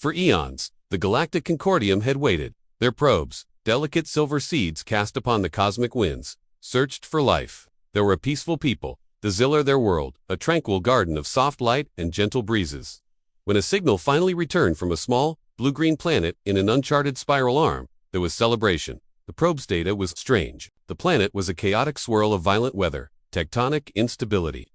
For eons, the galactic concordium had waited. Their probes, delicate silver seeds cast upon the cosmic winds, searched for life. There were a peaceful people, the Zillar their world, a tranquil garden of soft light and gentle breezes. When a signal finally returned from a small, blue-green planet in an uncharted spiral arm, there was celebration. The probe's data was strange. The planet was a chaotic swirl of violent weather, tectonic instability,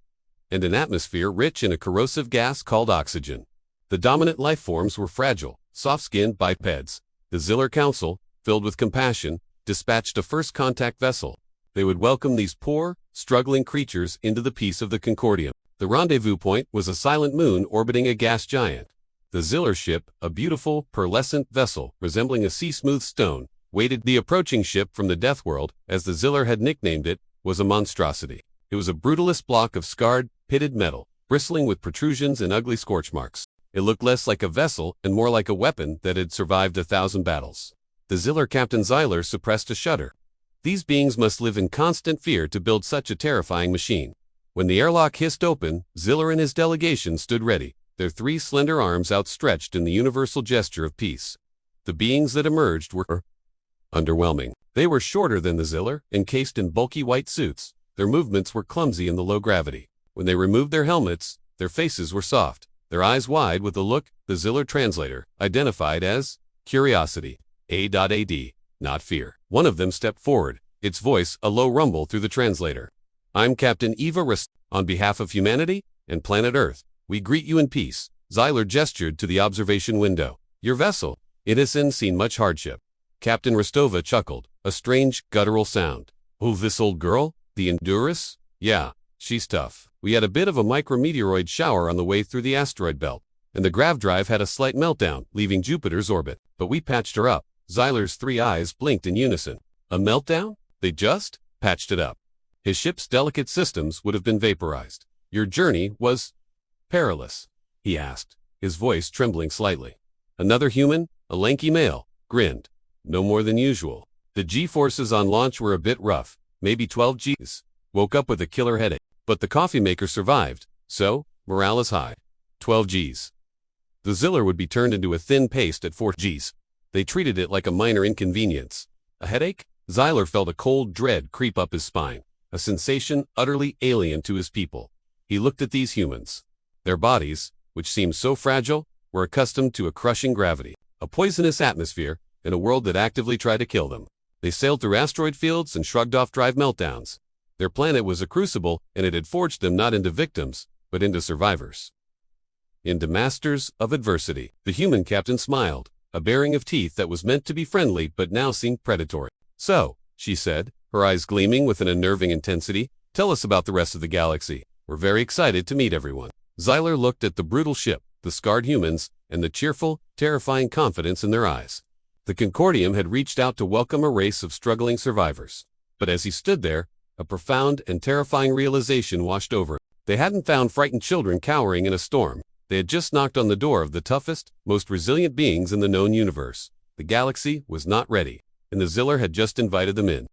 and an atmosphere rich in a corrosive gas called oxygen. The dominant life forms were fragile, soft-skinned bipeds. The Zillar Council, filled with compassion, dispatched a first-contact vessel. They would welcome these poor, struggling creatures into the peace of the Concordium. The rendezvous point was a silent moon orbiting a gas giant. The Zillar ship, a beautiful, pearlescent vessel resembling a sea-smooth stone, waited. The approaching ship from the Deathworld, as the Zillar had nicknamed it, was a monstrosity. It was a brutalist block of scarred, pitted metal, bristling with protrusions and ugly scorch marks. It looked less like a vessel and more like a weapon that had survived 1,000 battles. The Zillar Captain Xyler suppressed a shudder. These beings must live in constant fear to build such a terrifying machine. When the airlock hissed open, Zillar and his delegation stood ready, their 3 slender arms outstretched in the universal gesture of peace. The beings that emerged were underwhelming. They were shorter than the Zillar, encased in bulky white suits. Their movements were clumsy in the low gravity. When they removed their helmets, their faces were soft, their eyes wide with a look the Zillar translator identified as curiosity. A.AD, not fear. One of them stepped forward, its voice a low rumble through the translator. I'm Captain Eva Rist. On behalf of humanity and planet Earth, we greet you in peace. Xyler gestured to the observation window. Your vessel, it has seen much hardship. Captain Rostova chuckled, a strange, guttural sound. Oh, this old girl? The Endurus? Yeah, she's tough. We had a bit of a micrometeoroid shower on the way through the asteroid belt, and the grav drive had a slight meltdown, leaving Jupiter's orbit. But we patched her up. Xyler's 3 eyes blinked in unison. A meltdown? They just patched it up. His ship's delicate systems would have been vaporized. Your journey was perilous, he asked, his voice trembling slightly. Another human, a lanky male, grinned. No more than usual. The G-forces on launch were a bit rough, maybe 12 Gs. Woke up with a killer headache. But the coffee maker survived, so morale is high. 12 Gs. The Zillar would be turned into a thin paste at 4 Gs. They treated it like a minor inconvenience. A headache? Xyler felt a cold dread creep up his spine, a sensation utterly alien to his people. He looked at these humans. Their bodies, which seemed so fragile, were accustomed to a crushing gravity, a poisonous atmosphere, and a world that actively tried to kill them. They sailed through asteroid fields and shrugged off drive meltdowns. Their planet was a crucible, and it had forged them not into victims, but into survivors. Into masters of adversity. The human captain smiled, a baring of teeth that was meant to be friendly but now seemed predatory. So, she said, her eyes gleaming with an unnerving intensity, tell us about the rest of the galaxy. We're very excited to meet everyone. Xyler looked at the brutal ship, the scarred humans, and the cheerful, terrifying confidence in their eyes. The Concordium had reached out to welcome a race of struggling survivors. But as he stood there, a profound and terrifying realization washed over him. They hadn't found frightened children cowering in a storm. They had just knocked on the door of the toughest, most resilient beings in the known universe. The galaxy was not ready, and the Zillar had just invited them in.